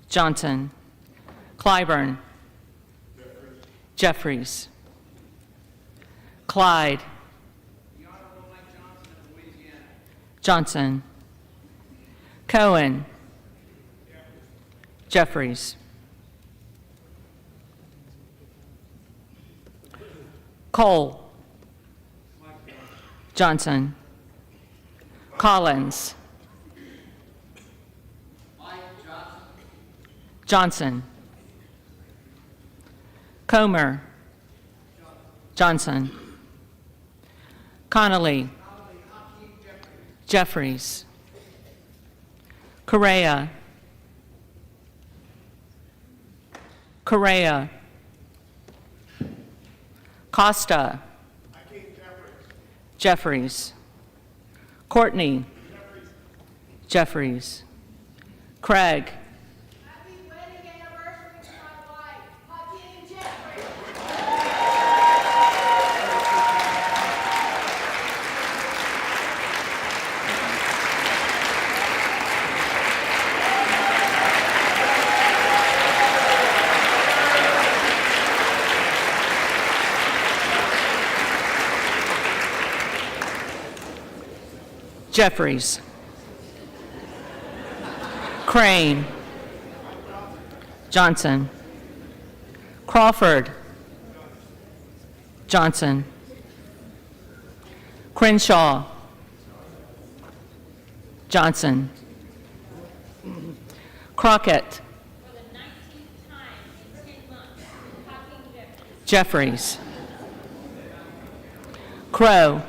Johnson. Clyburn. Jeffries. Clyde. Johnson. Cohen. Jeffries. Cole. Johnson. Collins. Johnson. Comer. Johnson. Connolly. Jeffries. Correa. Correa. Costa. Jeffries. Courtney. Jeffries. Craig. Happy wedding anniversary to my wife, Hakeem Jeffries. Jeffries. Crane. Johnson. Crawford. Johnson. Crenshaw. Johnson. Crockett. For the 19th time in 10 months, Hakeem Jeffries. Jeffries. Crow.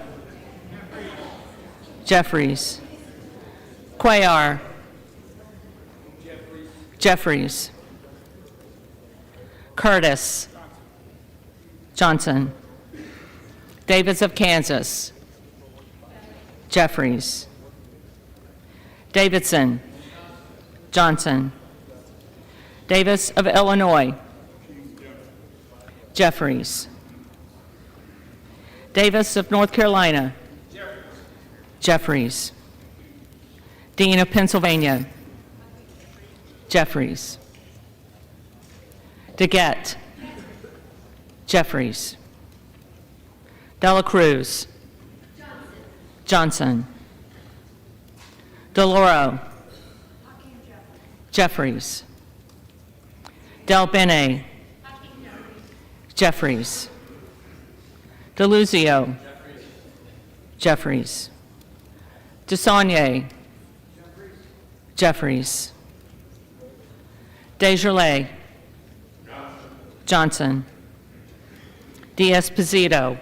Jeffries. Cuellar. Jeffries. Curtis. Johnson. Davis of Kansas. Jeffries. Davidson. Johnson. Davis of Illinois. Jeffries. Davis of North Carolina. Jeffries. Dean of Pennsylvania. Jeffries. DeGette. Jeffries. Dela Cruz. Johnson. DeLauro. Jeffries. Del Bene. Jeffries. DeLuzio. Jeffries. DeSaulnier. Jeffries. Desjardins. Johnson. D'Esposito.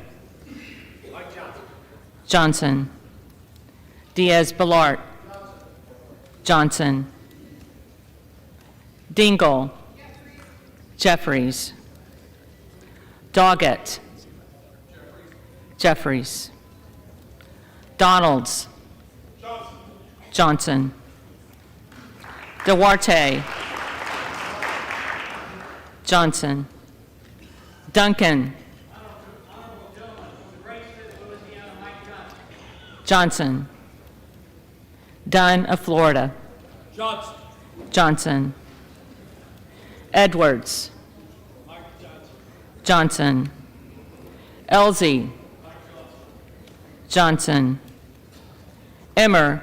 Johnson. Diaz-Balart. Johnson. Dingle. Jeffries. Doggett. Jeffries. Donalds. Johnson. Duarte. Johnson. Duncan. Johnson. Dunn of Florida. Johnson. Edwards. Johnson. Elsie. Johnson. Emmer.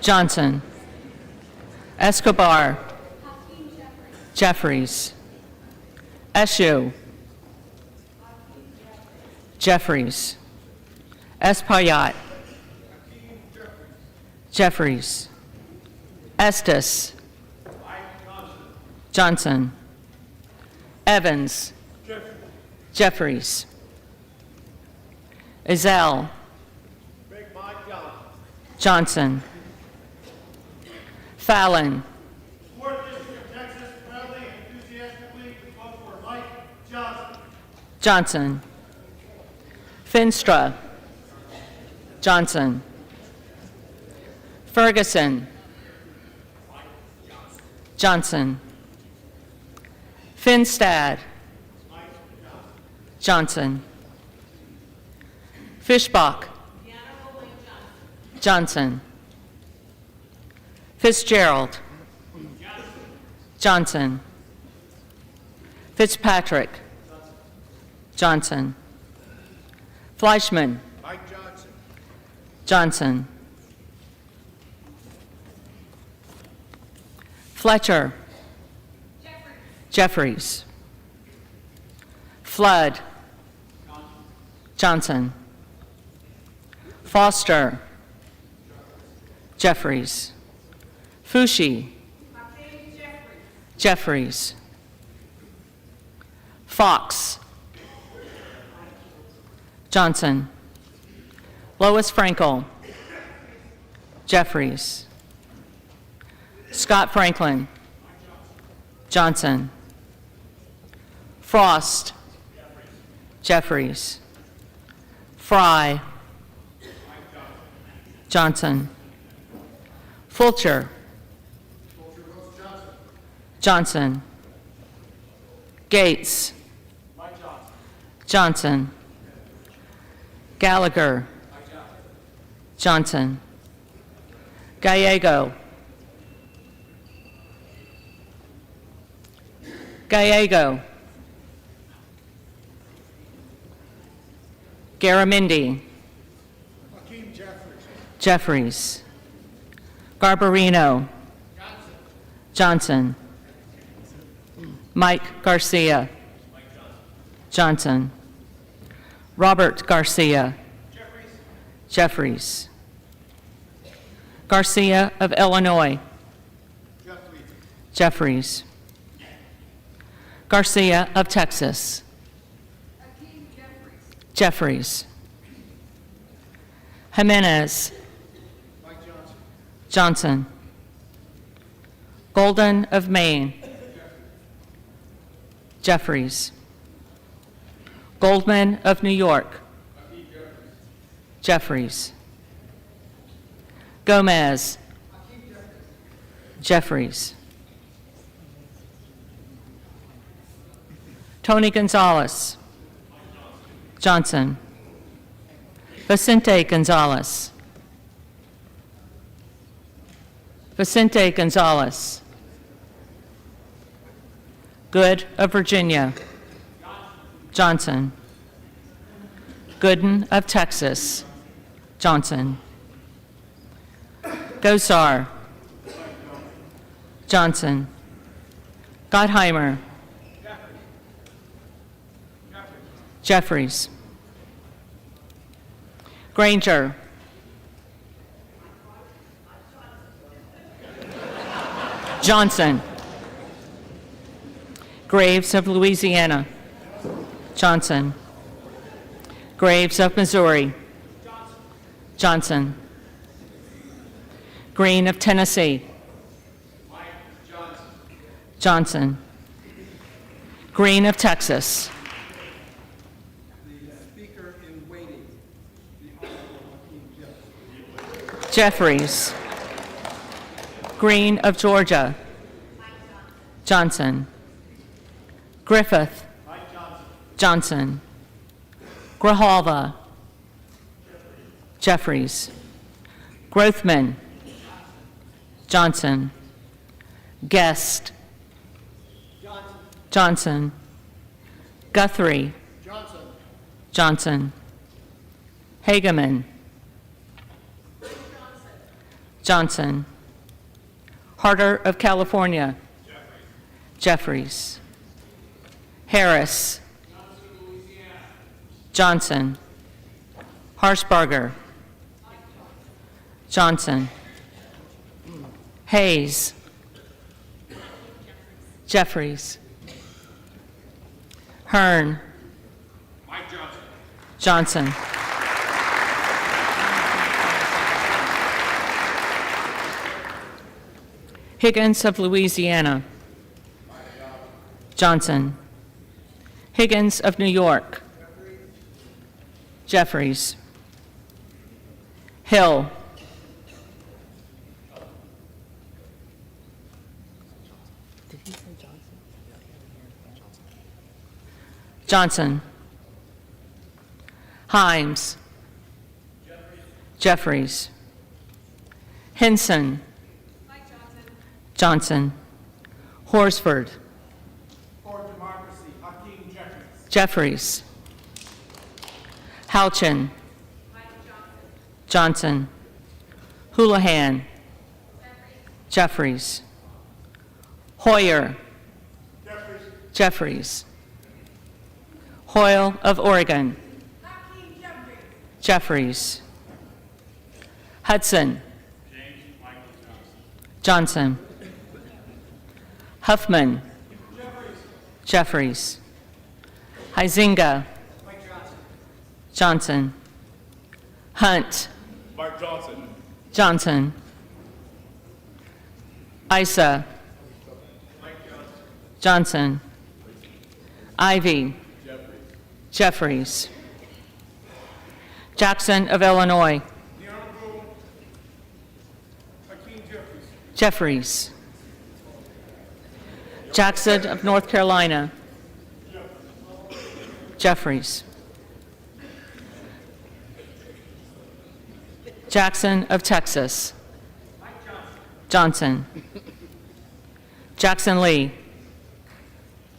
Johnson. Escobar. Jeffries. Eshu. Jeffries. Espaillat. Jeffries. Estes. Johnson. Evans. Jeffries. Ezell. Johnson. Fallon. Fourth District of Texas proudly and enthusiastically vote for Mike Johnson. Johnson. Finstra. Johnson. Ferguson. Johnson. Finstad. Johnson. Fishbach. Johnson. Fitzgerald. Johnson. Fitzpatrick. Johnson. Fleischman. Mike Johnson. Johnson. Fletcher. Jeffries. Flood. Johnson. Foster. Jeffries. Fushi. Jeffries. Fox. Johnson. Lois Frankel. Jeffries. Scott Franklin. Johnson. Frost. Jeffries. Fry. Johnson. Fulcher. Johnson. Gates. Johnson. Gallagher. Johnson. Gallego. Gallego. Garamendi. Hakeem Jeffries. Jeffries. Garbarino. Johnson. Mike Garcia. Johnson. Robert Garcia. Jeffries. Garcia of Illinois. Jeffries. Garcia of Texas. Jeffries. Jimenez. Johnson. Golden of Maine. Jeffries. Goldman of New York. Jeffries. Gomez. Jeffries. Tony Gonzalez. Johnson. Vicente Gonzalez. Vicente Gonzalez. Good of Virginia. Johnson. Gooden of Texas. Johnson. Gosar. Johnson. Gottheimer. Jeffries. Granger. Johnson. Graves of Louisiana. Johnson. Graves of Missouri. Johnson. Green of Tennessee. Johnson. Green of Texas. The Speaker in waiting, the Honorable Hakeem Jeffries. Jeffries. Green of Georgia. Johnson. Griffith. Johnson. Grijalva. Jeffries. Grothman. Johnson. Guest. Johnson. Guthrie. Johnson. Hageman. Johnson. Harder of California. Jeffries. Harris. Johnson. Harshbarger. Johnson. Hayes. Jeffries. Hearn. Johnson. Higgins of Louisiana. Johnson. Higgins of New York. Jeffries. Hill. Johnson. Himes. Jeffries. Henson. Johnson. Horsford. For democracy, Hakeem Jeffries. Jeffries. Houchin. Johnson. Houlihan. Jeffries. Hoyer. Jeffries. Hoyle of Oregon. Jeffries. Hudson. Johnson. Huffman. Jeffries. Huizinga. Johnson. Hunt. Mike Johnson. Johnson. Issa. Johnson. Ivy. Jeffries. Jackson of Illinois. The Honorable Hakeem Jeffries. Jeffries. Jackson of North Carolina. Jeffries. Jackson of Texas. Johnson. Jackson Lee.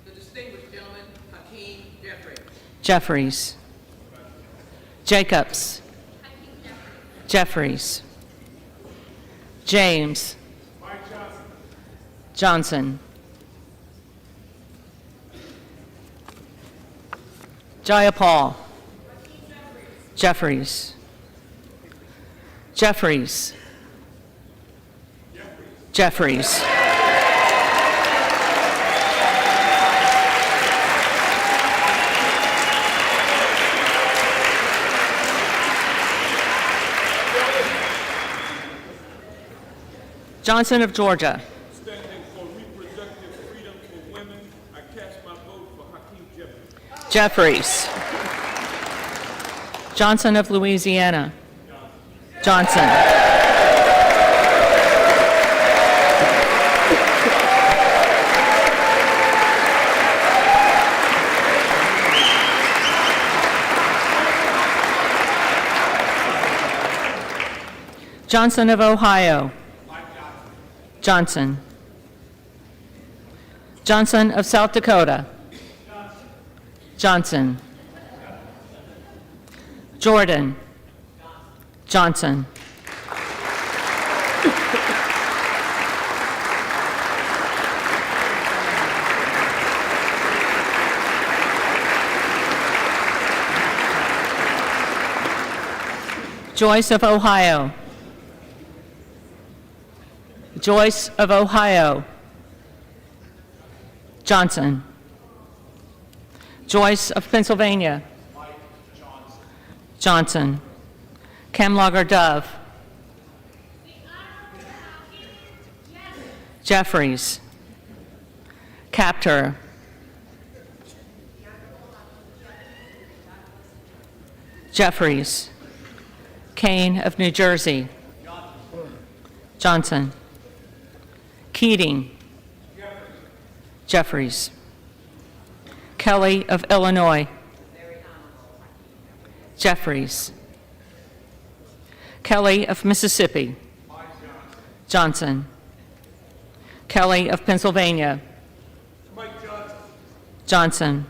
The distinguished gentleman, Hakeem Jeffries. Jeffries. Jacobs. Jeffries. James. Johnson. Jayapal. Jeffries. Jeffries. Jeffries. Johnson of Georgia. Standing for reproductive freedom for women, I cast my vote for Hakeem Jeffries. Jeffries. Johnson of Louisiana. Johnson. Johnson of Ohio. Johnson. Johnson of South Dakota. Johnson. Jordan. Johnson. Joyce of Ohio. Joyce of Ohio. Johnson. Joyce of Pennsylvania. Johnson. Camlogger Dove. Jeffries. Captor. Jeffries. Kane of New Jersey. Johnson. Keating. Jeffries. Kelly of Illinois. Jeffries. Kelly of Mississippi. Johnson. Kelly of Pennsylvania. Mike Johnson. Johnson.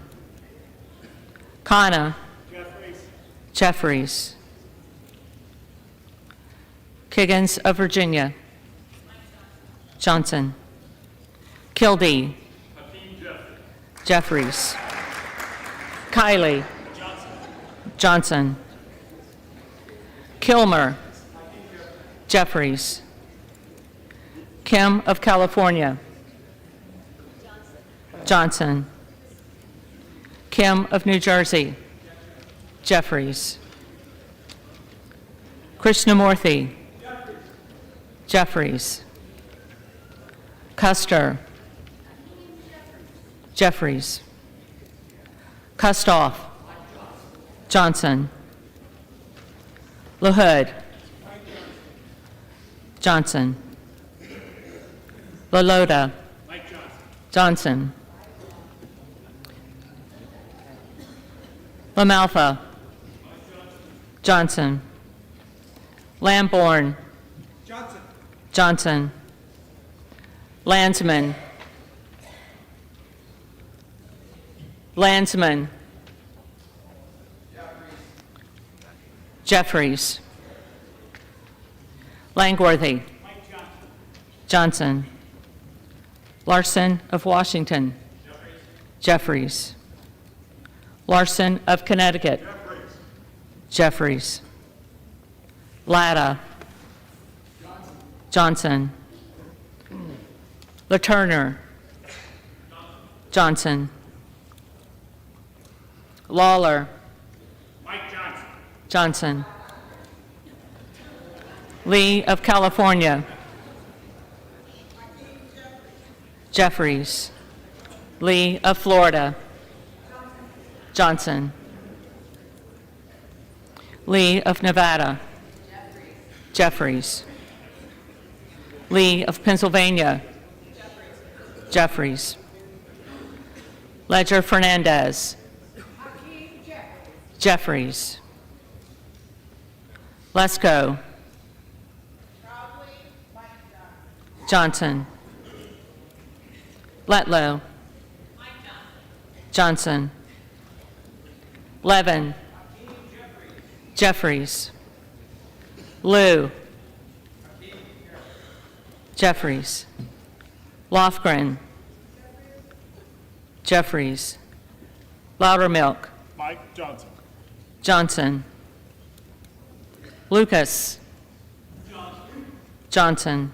Khanna. Jeffries. Jeffries. Kiggins of Virginia. Johnson. Kildee. Jeffries. Kiley. Johnson. Kilmer. Jeffries. Kim of California. Johnson. Kim of New Jersey. Jeffries. Krishnamurthy. Jeffries. Custer. Jeffries. Kustoff. Johnson. LaHood. Johnson. LaLota. Johnson. LaMalfa. Johnson. Lamborn. Johnson. Johnson. Landsman. Landsman. Jeffries. Langworthy. Johnson. Larson of Washington. Jeffries. Larson of Connecticut. Jeffries. Latta. Johnson. LaTurner. Johnson. Lawler. Johnson. Lee of California. Jeffries. Lee of Florida. Johnson. Lee of Nevada. Jeffries. Lee of Pennsylvania. Jeffries. Ledger Fernandez. Jeffries. Lesko. Johnson. Letlow. Johnson. Levin. Jeffries. Liu. Jeffries. Lofgren. Jeffries. Loudermilk. Mike Johnson. Johnson. Lucas. Johnson.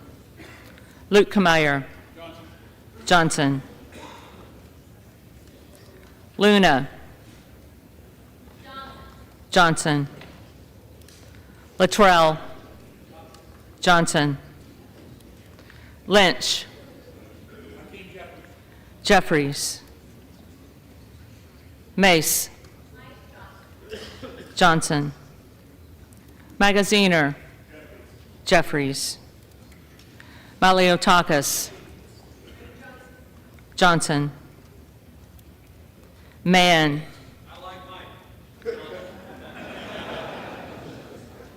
Luke Kameyer. Johnson. Luna. Johnson. Luttrell. Johnson. Lynch. Jeffries. Mace. Johnson. Magaziner. Jeffries. Maliotakis. Johnson. Mann.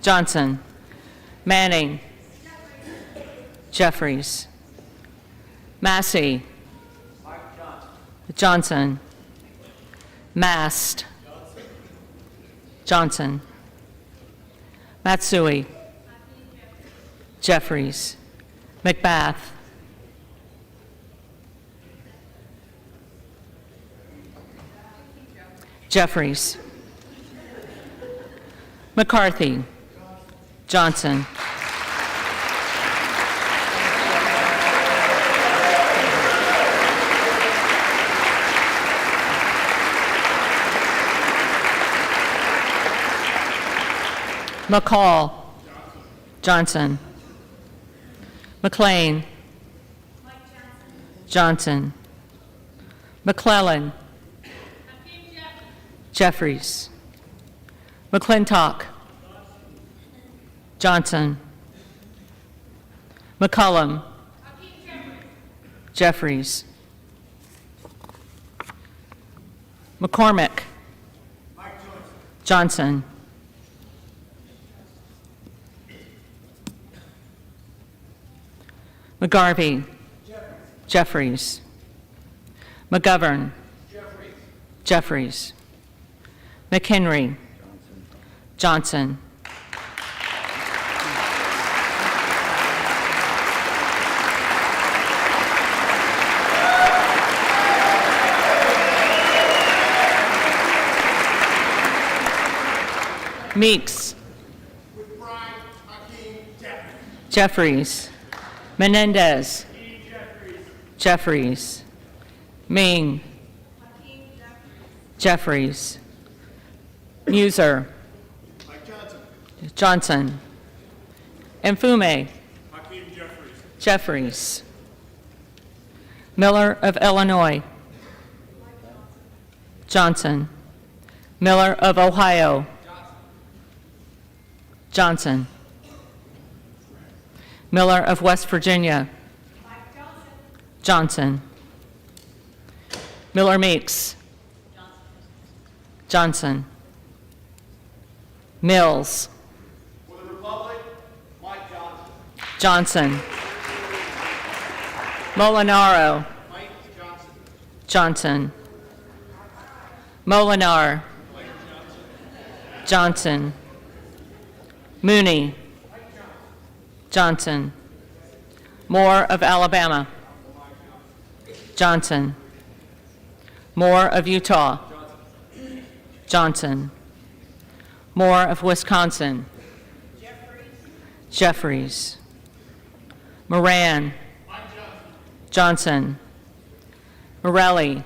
Johnson. Manning. Jeffries. Massey. Johnson. Mast. Johnson. Matsui. Jeffries. McBath. Jeffries. McCarthy. Johnson. McCall. Johnson. McLean. Johnson. McClellan. Jeffries. McClintock. Johnson. McCullum. Jeffries. McCormick. Johnson. McGarvey. Jeffries. McGovern. Jeffries. McHenry. Johnson. Meeks. Jeffries. Menendez. Jeffries. Ming. Jeffries. Muser. Johnson. Mfume. Jeffries. Miller of Illinois. Johnson. Miller of Ohio. Johnson. Miller of West Virginia. Johnson. Miller Meeks. Johnson. Mills. For the Republic, Mike Johnson. Johnson. Molinaro. Mike Johnson. Johnson. Molinar. Johnson. Mooney. Johnson. Moore of Alabama. Johnson. Moore of Utah. Johnson. Moore of Wisconsin. Jeffries. Moran. Johnson. Morelli.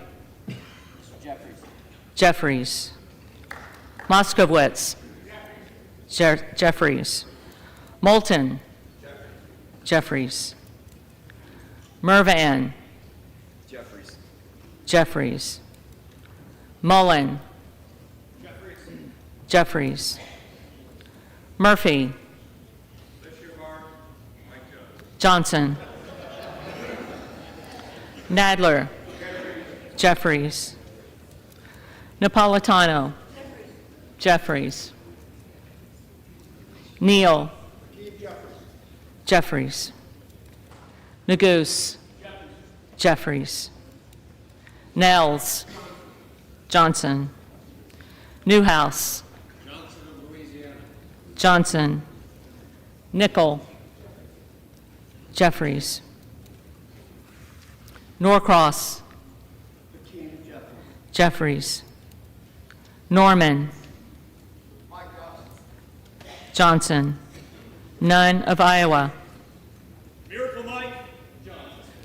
Jeffries. Moskowitz. Jeffries. Moulton. Jeffries. Mervan. Jeffries. Mullen. Jeffries. Murphy. Johnson. Nadler. Jeffries. Napolitano. Jeffries. Neal. Jeffries. Neguse. Jeffries. Nels. Johnson. Newhouse. Johnson. Nickel. Jeffries. Norcross. Jeffries. Norman. Johnson. Nunn of Iowa. Miracle Mike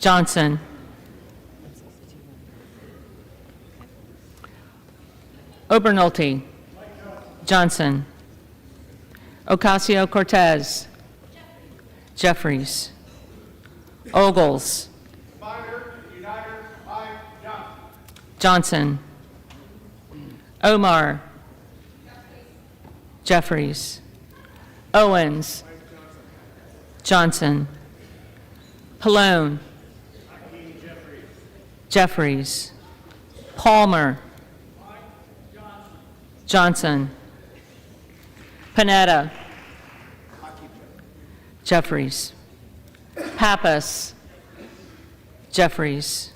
Johnson. Obernolte. Johnson. Ocasio-Cortez. Jeffries. Ogles. Combiner, Uniter, Mike Johnson. Johnson. Omar. Jeffries. Owens. Johnson. Pallone. Jeffries. Palmer. Johnson. Panetta. Jeffries. Pappas. Jeffries.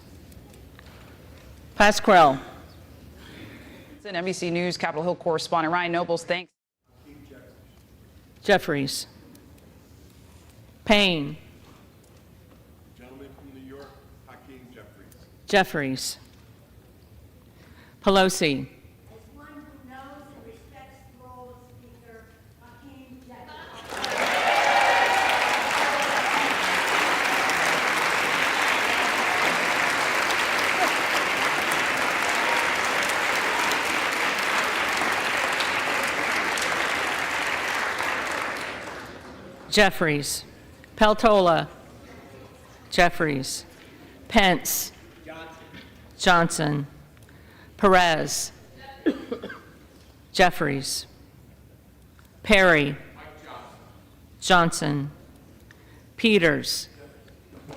Pasquale. NBC News Capitol Hill correspondent Ryan Nobles, thanks. Jeffries. Payne. Gentleman from New York, Hakeem Jeffries. Jeffries. Pelosi. As one who knows and respects the role of Speaker, Hakeem Jeffries. Jeffries. Peltola. Jeffries. Pence. Johnson. Perez. Jeffries. Perry. Johnson. Peters.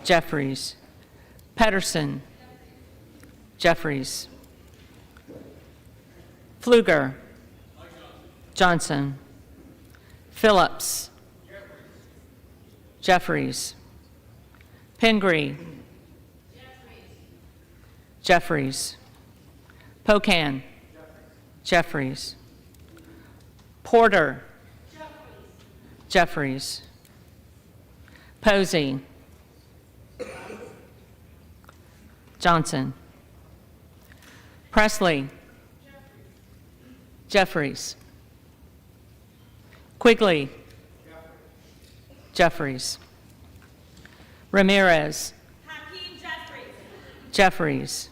Jeffries. Pedersen. Jeffries. Pfluger. Johnson. Phillips. Jeffries. Pingree. Jeffries. Pocan. Jeffries. Porter. Jeffries. Posey. Johnson. Presley. Jeffries. Quigley. Jeffries. Ramirez. Hakeem Jeffries. Jeffries.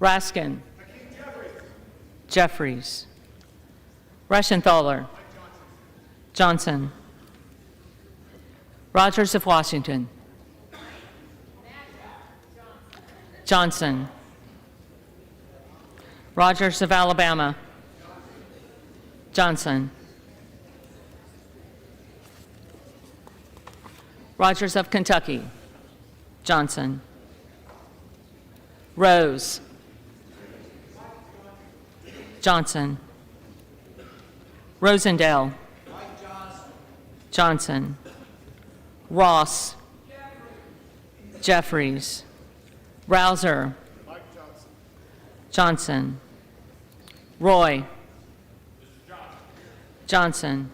Raskin. Jeffries. Reschenthaler. Johnson. Rogers of Washington. Johnson. Rogers of Alabama. Johnson. Rogers of Kentucky. Johnson. Rose. Johnson. Rosendale. Johnson. Ross. Jeffries. Rouser. Johnson. Roy. Johnson.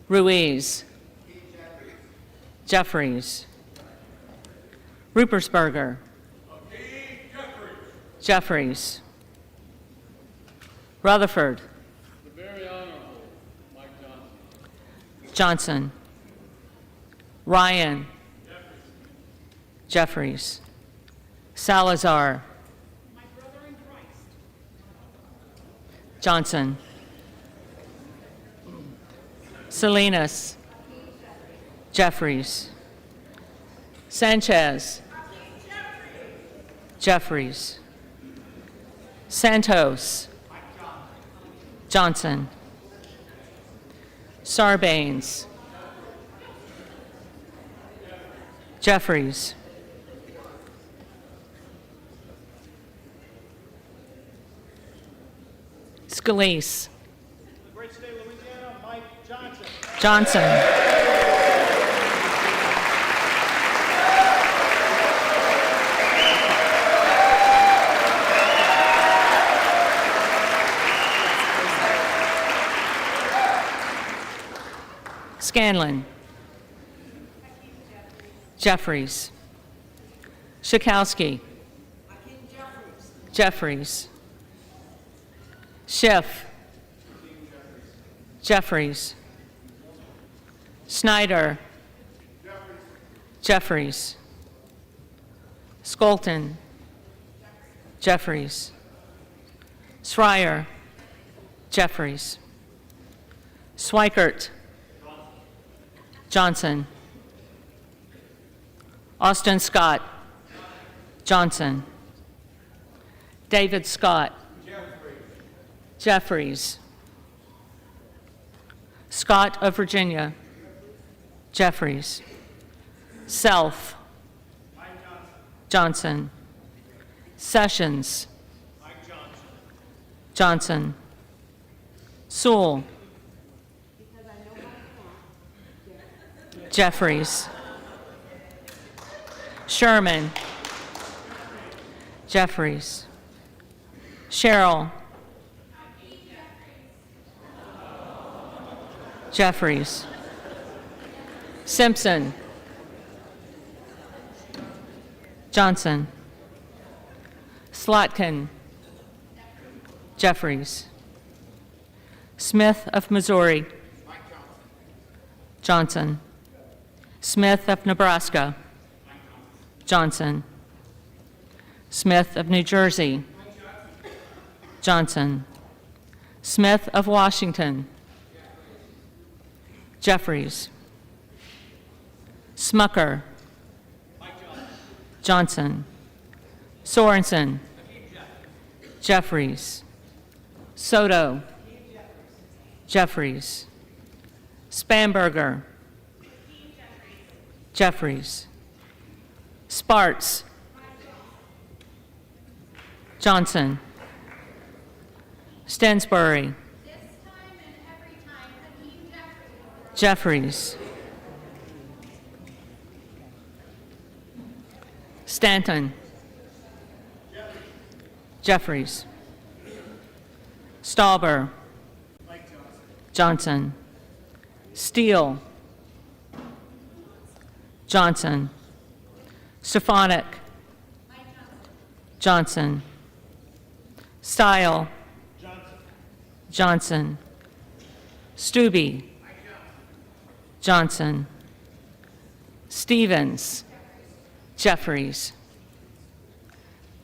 Ruiz. Jeffries. Rupersberger. Jeffries. Rutherford. The very honorable Mike Johnson. Johnson. Ryan. Jeffries. Salazar. Johnson. Salinas. Jeffries. Sanchez. Jeffries. Santos. Johnson. Sarbanes. Jeffries. Scalise. Great state of Louisiana, Mike Johnson. Johnson. Scanlon. Jeffries. Schakowsky. Jeffries. Schiff. Jeffries. Snyder. Jeffries. Skolton. Jeffries. Schreier. Jeffries. Swikert. Johnson. Austin Scott. Johnson. David Scott. Jeffries. Scott of Virginia. Jeffries. Self. Johnson. Sessions. Johnson. Sewell. Jeffries. Sherman. Jeffries. Sherrill. Jeffries. Simpson. Johnson. Slotkin. Jeffries. Smith of Missouri. Johnson. Smith of Nebraska. Johnson. Smith of New Jersey. Johnson. Smith of Washington. Jeffries. Smucker. Johnson. Sorensen. Jeffries. Soto. Jeffries. Spanberger. Jeffries. Sparts. Johnson. Stensbury. Jeffries. Stanton. Jeffries. Stauber. Johnson. Steele. Johnson. Stefanik. Johnson. Style. Johnson. Stubbe. Johnson. Stevens. Jeffries.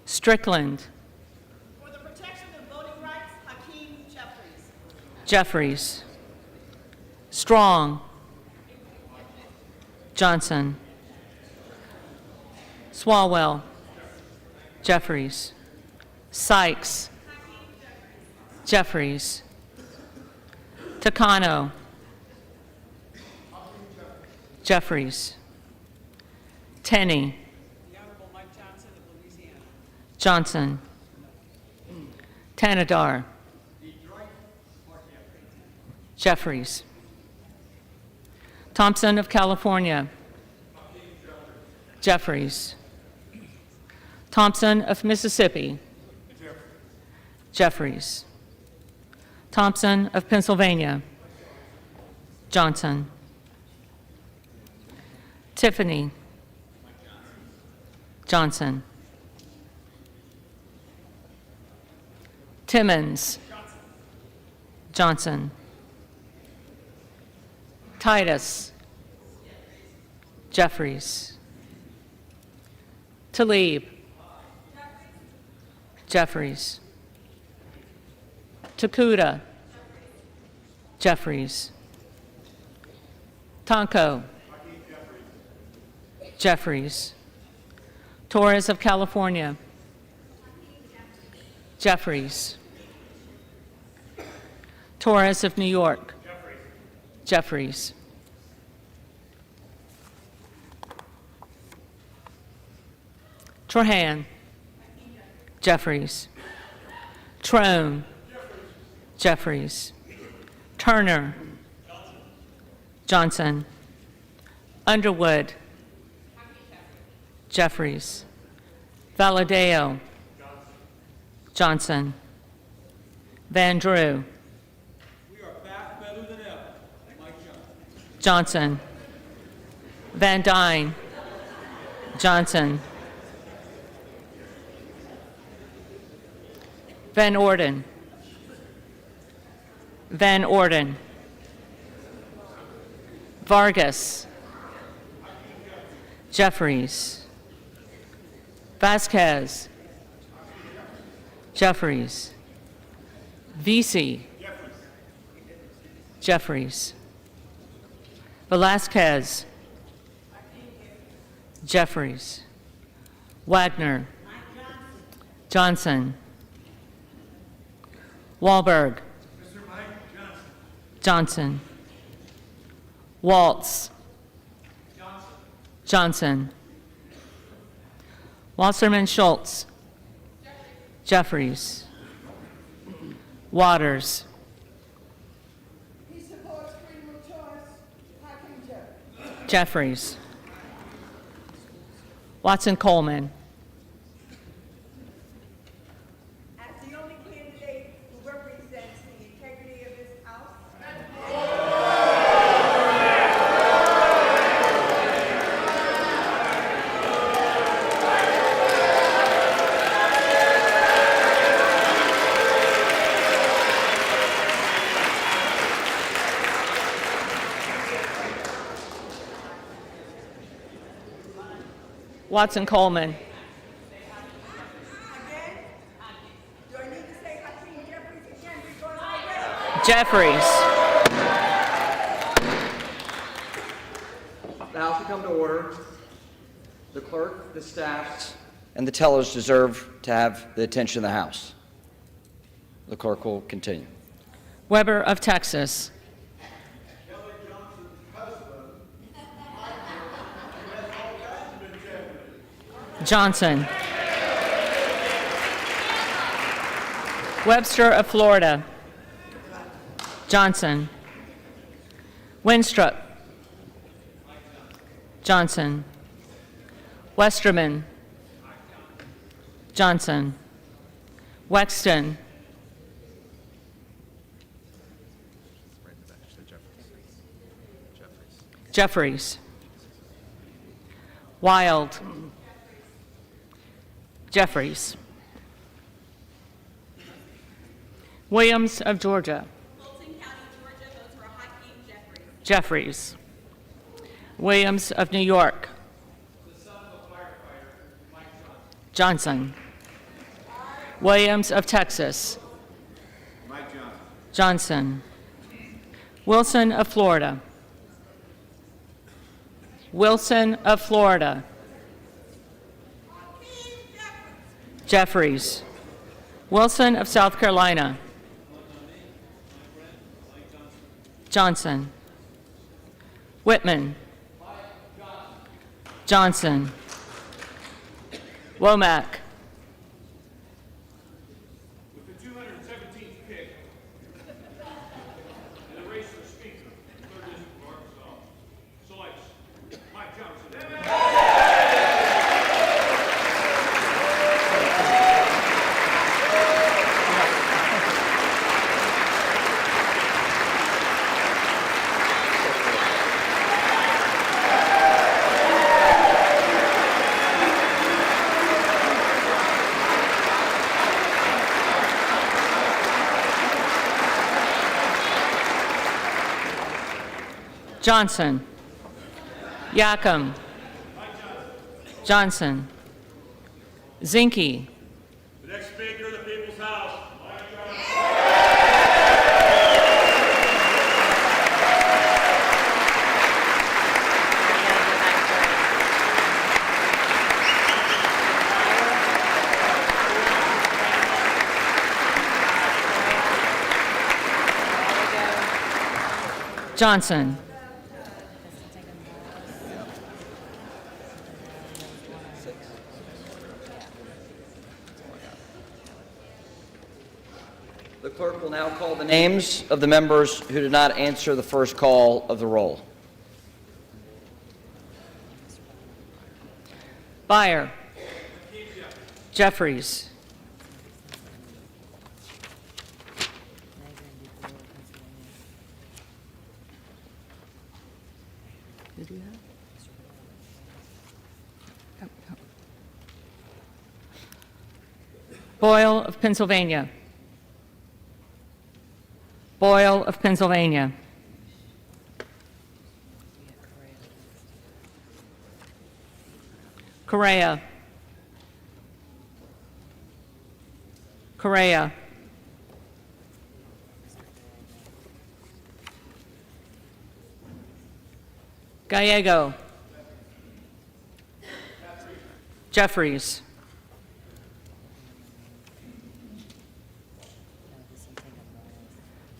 Strickland. For the protection of voting rights, Hakeem Jeffries. Jeffries. Strong. Johnson. Swalwell. Jeffries. Sykes. Jeffries. Takano. Jeffries. Tenney. The Honorable Mike Johnson of Louisiana. Johnson. Tanadar. Jeffries. Thompson of California. Jeffries. Thompson of Mississippi. Jeffries. Thompson of Pennsylvania. Johnson. Tiffany. Johnson. Timmons. Johnson. Titus. Jeffries. Talib. Jeffries. Takuda. Jeffries. Tonko. Jeffries. Torres of California. Jeffries. Torres of New York. Jeffries. Trahan. Jeffries. Trone. Jeffries. Turner. Johnson. Underwood. Jeffries. Valadeo. Johnson. Van Drew. We are back better than ever. Mike Johnson. Johnson. Van Dyne. Johnson. Van Orden. Van Orden. Vargas. Jeffries. Vasquez. Jeffries. Vesey. Jeffries. Velasquez. Jeffries. Wagner. Johnson. Wahlberg. Johnson. Waltz. Johnson. Wasserman Schultz. Jeffries. Waters. He supports freedom of choice. Hakeem Jeffries. Jeffries. Watson Coleman. As the only candidate who represents the integrity of this House, Watson Coleman. again, do I need to say Hakeem Jeffries again because I read? Jeffries. The House will come to order. The clerk, the staff, and the tellers deserve to have the attention of the House. The clerk will continue. Weber of Texas. Johnson. Webster of Florida. Johnson. Winstrup. Johnson. Westerman. Johnson. Wexton. Jeffries. Wild. Jeffries. Williams of Georgia. Fulton County, Georgia, votes for Hakeem Jeffries. Jeffries. Williams of New York. Johnson. Williams of Texas. Johnson. Wilson of Florida. Wilson of Florida. Jeffries. Wilson of South Carolina. Johnson. Whitman. Johnson. Womack. Johnson. Yacom. Johnson. Zinke. The next speaker, the People's House. Johnson. The clerk will now call the names of the members who did not answer the first call of the roll. Byer. Jeffries. Did we have? Boyle of Pennsylvania. Boyle of Pennsylvania. Correa. Correa. Gallego. Jeffries.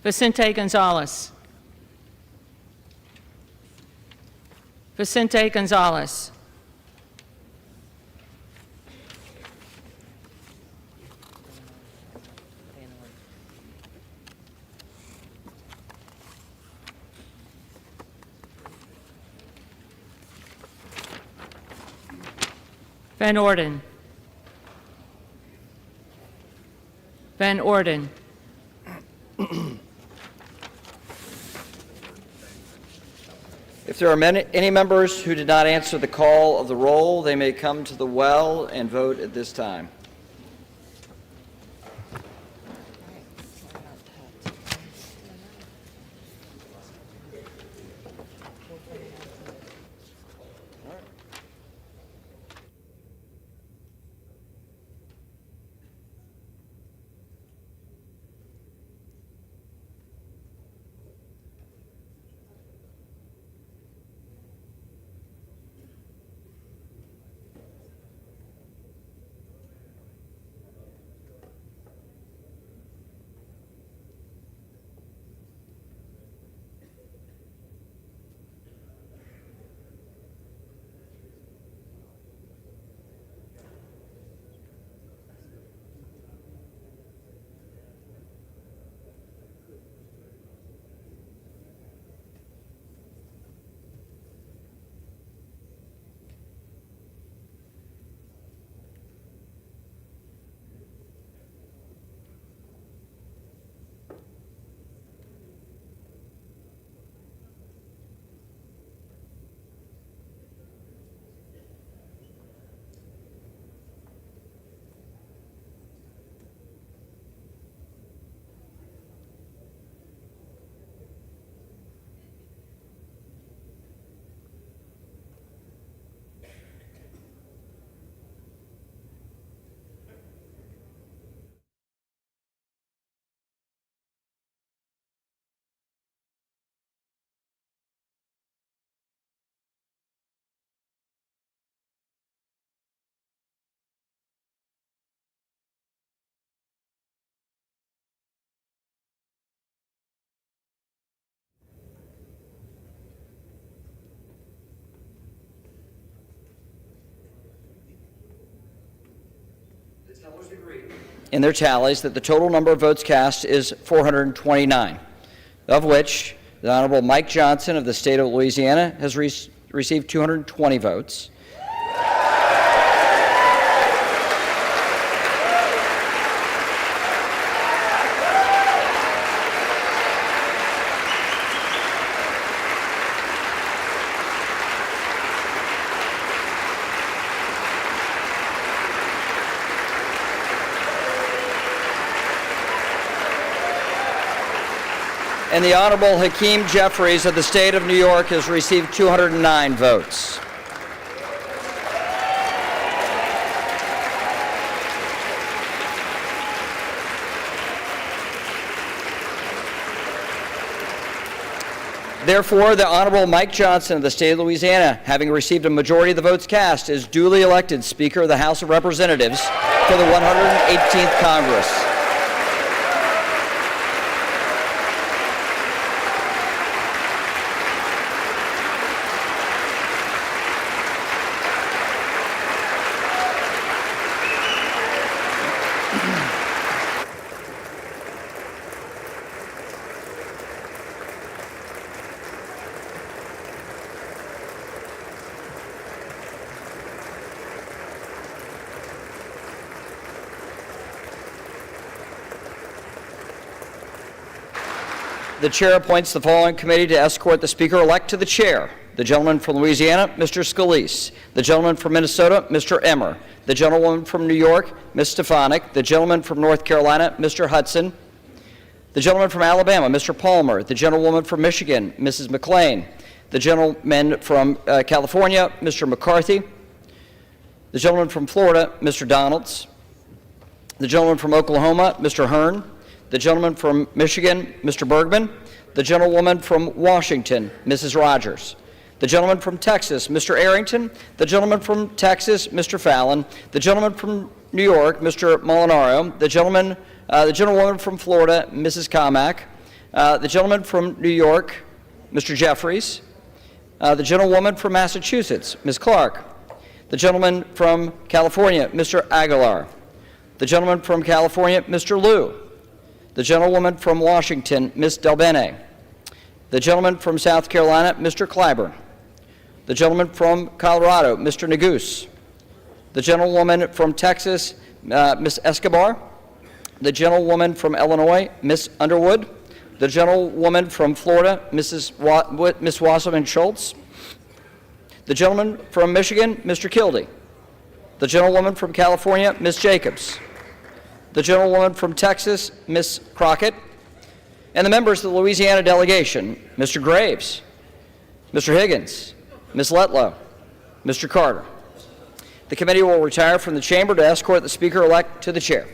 Vicente Gonzalez. Vicente Gonzalez. Van Orden. Van Orden. If there are any members who did not answer the call of the roll, they may come to the well and vote at this time. In their tallies that the total number of votes cast is 429, of which the Honorable Mike Johnson of the state of Louisiana has received 220 votes. And the Honorable Hakeem Jeffries of the State of New York has received 209 votes. Therefore, the Honorable Mike Johnson of the State of Louisiana, having received a majority of the votes cast, is duly elected Speaker of the House of Representatives for the 118th Congress. The chair appoints the following committee to escort the speaker-elect to the chair. The gentleman from Louisiana, Mr. Scalise. The gentleman from Minnesota, Mr. Emmer. The gentlewoman from New York, Ms. Stefanik. The gentleman from North Carolina, Mr. Hudson. The gentleman from Alabama, Mr. Palmer. The gentlewoman from Michigan, Mrs. McClain. The gentleman from California, Mr. McCarthy. The gentleman from Florida, Mr. Donalds. The gentleman from Oklahoma, Mr. Hearn. The gentleman from Michigan, Mr. Bergman. The gentlewoman from Washington, Mrs. Rogers. The gentleman from Texas, Mr. Arrington. The gentleman from Texas, Mr. Fallon. The gentleman from New York, Mr. Molinaro. The gentlewoman from Florida, Mrs. Carmack. The gentleman from New York, Mr. Jeffries. The gentlewoman from Massachusetts, Ms. Clark. The gentleman from California, Mr. Aguilar. The gentleman from California, Mr. Liu. The gentlewoman from Washington, Ms. Delbene. The gentleman from South Carolina, Mr. Clyburn. The gentleman from Colorado, Mr. Neguse. The gentlewoman from Texas, Ms. Escobar. The gentlewoman from Illinois, Ms. Underwood. The gentlewoman from Florida, Ms. Wasserman Schultz. The gentleman from Michigan, Mr. Kildee. The gentlewoman from California, Ms. Jacobs. The gentlewoman from Texas, Ms. Crockett. And the members of the Louisiana delegation, Mr. Graves, Mr. Higgins, Ms. Letlow, Mr. Carter. The committee will retire from the chamber to escort the speaker-elect to the chair.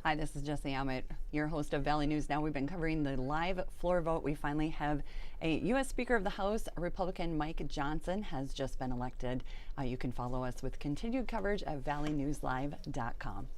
Hi, this is Jesse Ammett, your host of Valley News Now. We've been covering the live floor vote. We finally have a U.S. Speaker of the House, Republican Mike Johnson, has just been elected. You can follow us with continued coverage at valleynewslive.com.